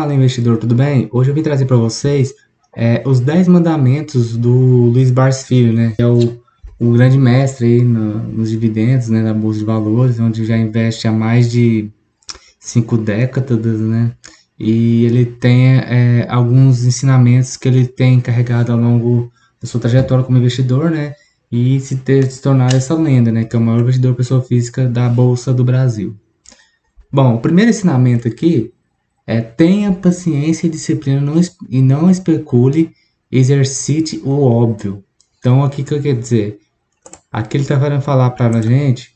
Fala, investidor, tudo bem? Hoje eu vim trazer para vocês os 10 mandamentos do Luiz Barsi Filho, né? Que é o grande mestre aí nos dividendos, né, da Bolsa de Valores, onde já investe há mais de 5 décadas, né? E ele tem alguns ensinamentos que ele tem carregado ao longo da sua trajetória como investidor, né? E se tornar essa lenda, né? Que é o maior investidor pessoa física da Bolsa do Brasil. Bom, o primeiro ensinamento aqui tenha paciência e disciplina e não especule, exercite o óbvio. Então, aqui que eu quero dizer? Aqui ele está querendo falar para a gente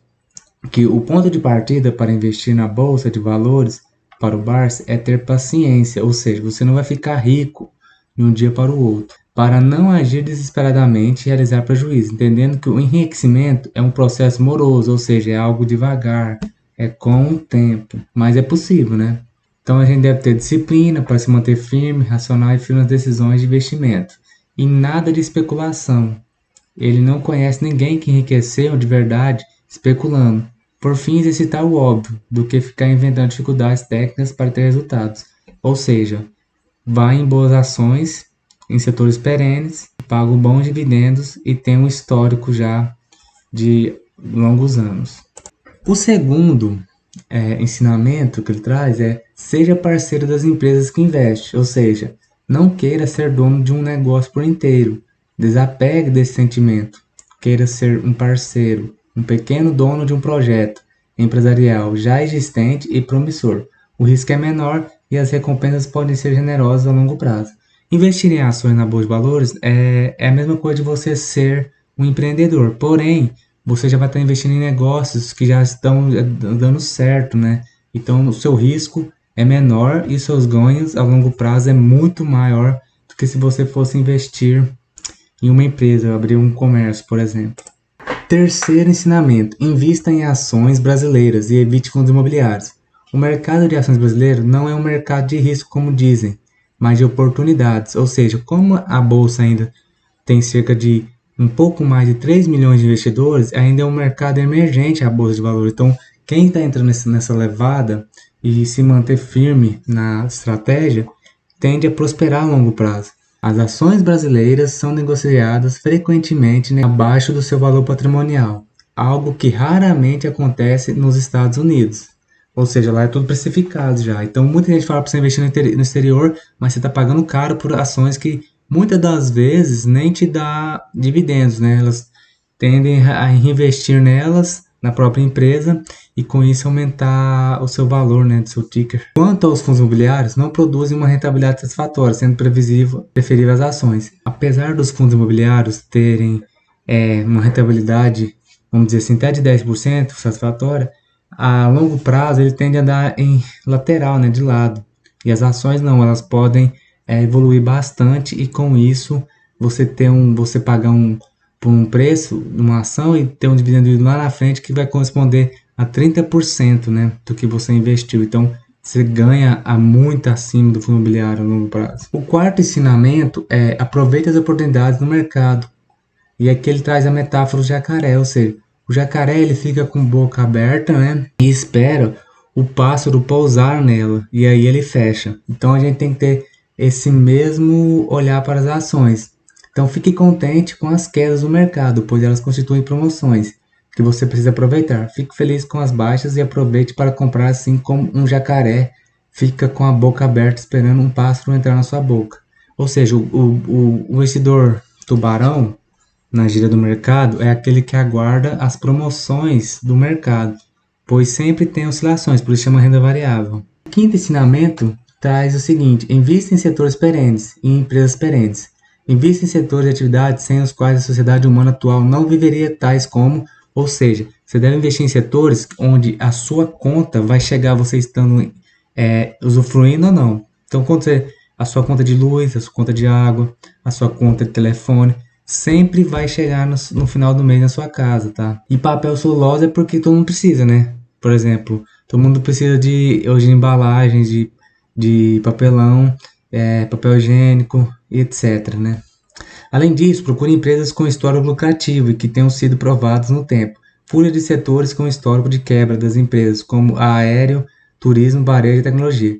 que o ponto de partida para investir na bolsa de valores para o Barça é ter paciência, ou seja, você não vai ficar rico de um dia para o outro, para não agir desesperadamente e realizar prejuízo, entendendo que o enriquecimento é um processo moroso, ou seja, é algo devagar, é com o tempo, mas é possível, né? Então a gente deve ter disciplina para se manter firme, racional e firme nas decisões de investimento. E nada de especulação. Ele não conhece ninguém que enriqueceu de verdade especulando. Por fim, exercitar o óbvio, do que ficar inventando dificuldades técnicas para ter resultados. Ou seja, vá em boas ações, em setores perenes, paga bons dividendos e tem um histórico já de longos anos. O segundo ensinamento que ele traz seja parceiro das empresas que investe, ou seja, não queira ser dono de um negócio por inteiro, desapegue desse sentimento, queira ser um parceiro, um pequeno dono de um projeto empresarial já existente e promissor. O risco é menor e as recompensas podem ser generosas a longo prazo. Investir em ações na bolsa de valores é a mesma coisa de você ser um empreendedor, porém você já vai estar investindo em negócios que já estão dando certo, né? Então o seu risco é menor e seus ganhos a longo prazo é muito maior do que se você fosse investir em uma empresa, abrir um comércio, por exemplo. Terceiro ensinamento: invista em ações brasileiras e evite fundos imobiliários. O mercado de ações brasileiro não é um mercado de risco, como dizem, mas de oportunidades. Ou seja, como a bolsa ainda tem cerca de um pouco mais de 3 milhões de investidores, ainda é um mercado emergente a bolsa de valores. Então, quem está entrando nessa levada e se manter firme na estratégia tende a prosperar a longo prazo. As ações brasileiras são negociadas frequentemente, né, abaixo do seu valor patrimonial, algo que raramente acontece nos Estados Unidos. Ou seja, lá é tudo precificado já. Então, muita gente fala para você investir no exterior, mas você está pagando caro por ações que muitas das vezes nem te dá dividendos, né? Elas tendem a reinvestir nelas, na própria empresa, e com isso aumentar o seu valor, né, do seu ticker. Quanto aos fundos imobiliários, não produzem uma rentabilidade satisfatória, sendo preferível às ações. Apesar dos fundos imobiliários terem uma rentabilidade, vamos dizer assim, até de 10% satisfatória, a longo prazo ele tende a andar em lateral, né, de lado. E as ações não, elas podem evoluir bastante e com isso você pagar por um preço numa ação e ter um dividendo lá na frente que vai corresponder a 30%, né, do que você investiu. Então você ganha muito acima do fundo imobiliário a longo prazo. O quarto ensinamento é aproveite as oportunidades no mercado. E aqui ele traz a metáfora do jacaré, ou seja, o jacaré ele fica com a boca aberta, né, e espera o pássaro pousar nela, e aí ele fecha. Então a gente tem que ter esse mesmo olhar para as ações. Então fique contente com as quedas do mercado, pois elas constituem promoções que você precisa aproveitar. Fique feliz com as baixas e aproveite para comprar, assim como um jacaré fica com a boca aberta esperando um pássaro entrar na sua boca. Ou seja, o investidor tubarão na gíria do mercado é aquele que aguarda as promoções do mercado, pois sempre tem oscilações, por isso chama renda variável. O quinto ensinamento traz o seguinte: invista em setores perenes e em empresas perenes. Invista em setores de atividades sem os quais a sociedade humana atual não viveria, tais como, ou seja, você deve investir em setores onde a sua conta vai chegar a você estando usufruindo ou não. Então, a sua conta de luz, a sua conta de água, a sua conta de telefone, sempre vai chegar no final do mês na sua casa, tá? E papel celulose é porque todo mundo precisa, né? Por exemplo, todo mundo precisa hoje de embalagens, de papelão, papel higiênico, etc, né? Além disso, procure empresas com histórico lucrativo e que tenham sido provadas no tempo. Fuja de setores com histórico de quebra das empresas, como aéreo, turismo, varejo e tecnologia.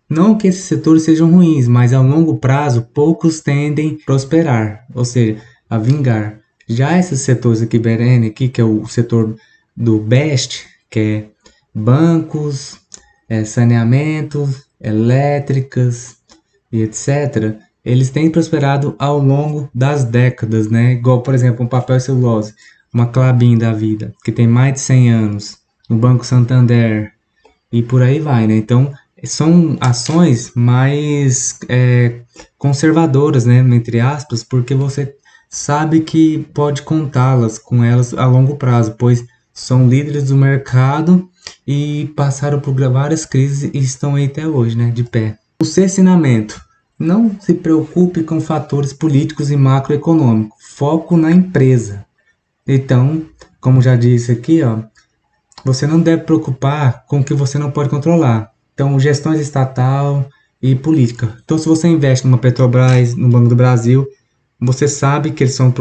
Não que esses setores sejam ruins, mas a longo prazo poucos tendem a prosperar, ou seja, a vingar. Já esses setores aqui, Berene, aqui, que é o setor do BEST, que é bancos, saneamentos, elétricas e etc., eles têm prosperado ao longo das décadas, né? Igual, por exemplo, um papel e celulose, uma Klabin da vida, que tem mais de 100 anos, o Banco Santander, e por aí vai, né? Então, são ações mais conservadoras, né? Entre aspas, porque você sabe que pode contá-las com elas a longo prazo, pois são líderes do mercado e passaram por várias crises e estão aí até hoje, né? De pé. O sexto ensinamento: não se preocupe com fatores políticos e macroeconômicos. Foco na empresa. Então, como já disse aqui, ó, você não deve preocupar com o que você não pode controlar. Então, gestões estatal e política. Então, se você investe numa Petrobras, no Banco do Brasil, você sabe que eles são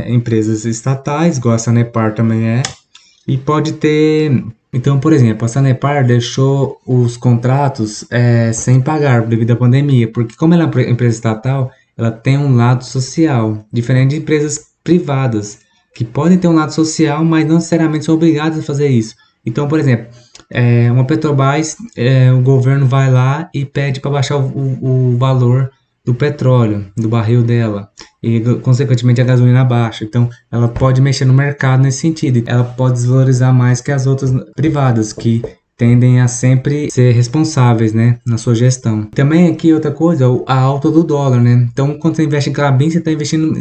empresas estatais, igual a Sanepar também é, e pode ter. Então, por exemplo, a Sanepar deixou os contratos sem pagar devido à pandemia, porque como ela é uma empresa estatal, ela tem um lado social, diferente de empresas privadas, que podem ter um lado social, mas não necessariamente são obrigadas a fazer isso. Então, por exemplo, uma Petrobras, o governo vai lá e pede para baixar o valor do petróleo, do barril dela, e consequentemente a gasolina baixa. Então, ela pode mexer no mercado nesse sentido. Ela pode desvalorizar mais que as outras privadas, que tendem a sempre ser responsáveis, né, na sua gestão. Também aqui outra coisa, a alta do dólar, né? Então, quando você investe em Klabin, você está investindo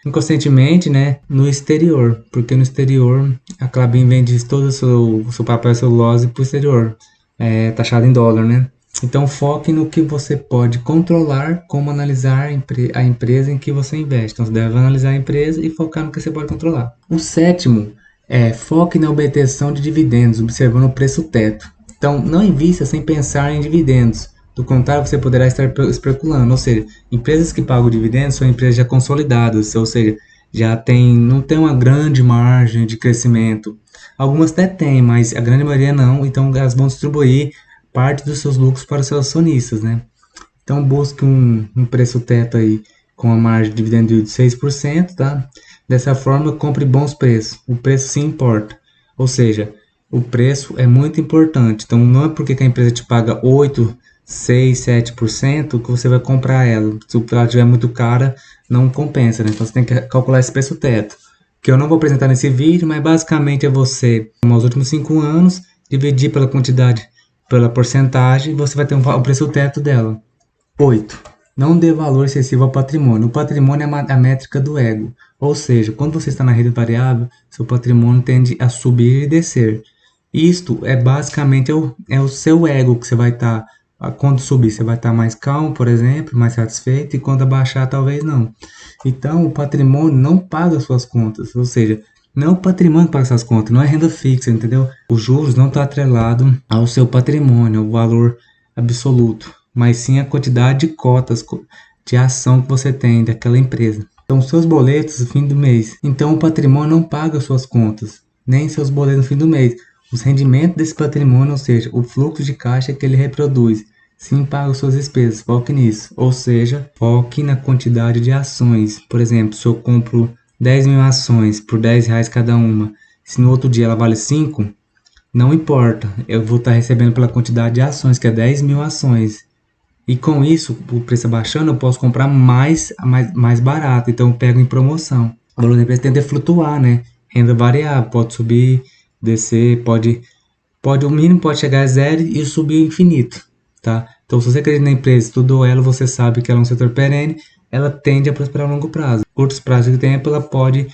inconscientemente, né, no exterior, porque no exterior a Klabin vende todo o seu papel e celulose para o exterior, taxado em dólar, né? Então foque no que você pode controlar, como analisar a empresa em que você investe. Então você deve analisar a empresa e focar no que você pode controlar. O sétimo é foque na obtenção de dividendos, observando o preço teto. Então não invista sem pensar em dividendos. Do contrário, você poderá estar especulando. Ou seja, empresas que pagam dividendos são empresas já consolidadas, ou seja, não tem uma grande margem de crescimento. Algumas até têm, mas a grande maioria não. Então elas vão distribuir parte dos seus lucros para os seus acionistas, né? Então busque um preço teto aí com a margem de dividendo de 6%, tá? Dessa forma, compre bons preços. O preço sim importa. Ou seja, o preço é muito importante. Então não é porque que a empresa te paga 8, 6, 7% que você vai comprar ela. Se ela estiver muito cara, não compensa, né? Então você tem que calcular esse preço teto, que eu não vou apresentar nesse vídeo, mas basicamente é você tomar os últimos 5 anos, dividir pela quantidade, pela porcentagem, você vai ter o preço teto dela. 8. Não dê valor excessivo ao patrimônio. O patrimônio é a métrica do ego. Ou seja, quando você está na renda variável, seu patrimônio tende a subir e descer. Isto é basicamente o seu ego que você vai estar. Quando subir, você vai estar mais calmo, por exemplo, mais satisfeito, e quando abaixar, talvez não. Então, o patrimônio não paga suas contas. Ou seja, não é o patrimônio que paga essas contas, não é renda fixa, entendeu? Os juros não está atrelado ao seu patrimônio, ao valor absoluto, mas sim a quantidade de cotas de ação que você tem daquela empresa. Então, seus boletos no fim do mês. Então, o patrimônio não paga suas contas, nem seus boletos no fim do mês. Os rendimentos desse patrimônio, ou seja, o fluxo de caixa que ele reproduz, sim paga suas despesas. Foque nisso. Ou seja, foque na quantidade de ações. Por exemplo, se eu compro 10 mil ações por R$10 cada uma, se no outro dia ela vale 5, não importa, eu vou estar recebendo pela quantidade de ações, que é 10 mil ações. E com isso, o preço abaixando, eu posso comprar mais barato, então eu pego em promoção. O valor da empresa tende a flutuar, né? Renda variável, pode subir, descer, o mínimo pode chegar a zero e subir infinito, tá? Então, se você acredita na empresa, estudou ela, você sabe que ela é um setor perene, ela tende a prosperar a longo prazo. Curtos prazos de tempo, ela pode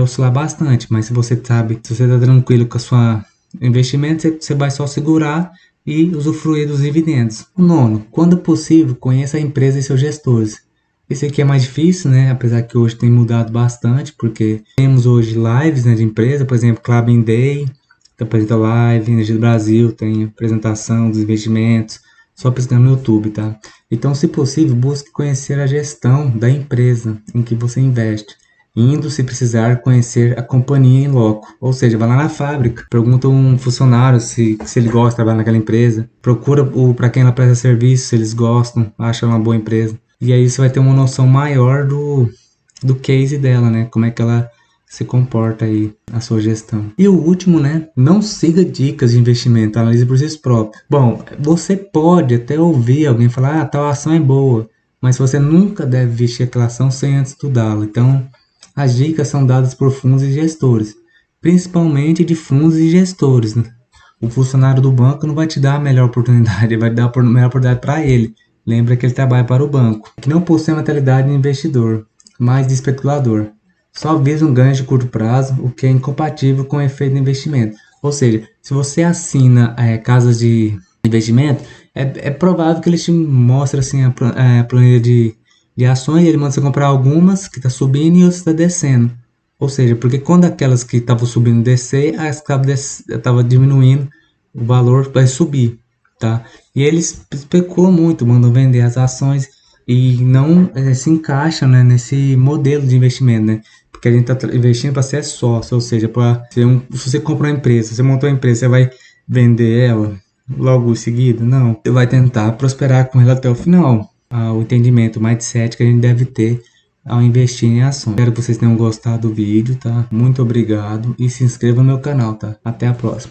oscilar bastante, mas se você sabe, se você está tranquilo com a sua investimento, você vai só segurar e usufruir dos dividendos. O nono, quando possível, conheça a empresa e seus gestores. Esse aqui é mais difícil, né? Apesar que hoje tem mudado bastante, porque temos hoje lives, né, de empresa, por exemplo, Klabin Day, que apresenta live, Energia do Brasil, tem apresentação dos investimentos, só pesquisando no YouTube, tá? Então, se possível, busque conhecer a gestão da empresa em que você investe. indo, se precisar, conhecer a companhia em loco. Ou seja, vai lá na fábrica, pergunta um funcionário se ele gosta de trabalhar naquela empresa, procura para quem ela presta serviço, se eles gostam, acham uma boa empresa. E aí você vai ter uma noção maior do case dela, né? Como é que ela se comporta aí na sua gestão. E o último, né? Não siga dicas de investimento, analise por si próprio. Bom, você pode até ouvir alguém falar, tal ação é boa, mas você nunca deve investir aquela ação sem antes estudá-la. Então, as dicas são dadas por fundos e gestores, principalmente de fundos e gestores, né? O funcionário do banco não vai te dar a melhor oportunidade, ele vai dar a melhor oportunidade para ele. Lembra que ele trabalha para o banco, que não possui a mentalidade de investidor, mas de especulador. Só visa um ganho de curto prazo, o que é incompatível com o efeito de investimento. Ou seja, se você assina casas de investimento, é provável que ele te mostre assim, a planilha de ações, e ele manda você comprar algumas que está subindo e outras está descendo. Ou seja, porque quando aquelas que estavam subindo descer, as que estavam diminuindo, o valor vai subir, tá? E eles especulam muito, mandam vender as ações e não se encaixam, né, nesse modelo de investimento, né? Porque a gente está investindo para ser sócio, ou seja, para ser se você compra uma empresa, você montou uma empresa, você vai vender ela logo em seguida? Não, você vai tentar prosperar com ela até o final. O entendimento, o mindset que a gente deve ter ao investir em ações. Espero que vocês tenham gostado do vídeo, tá? Muito obrigado e se inscreva no meu canal, tá? Até a próxima.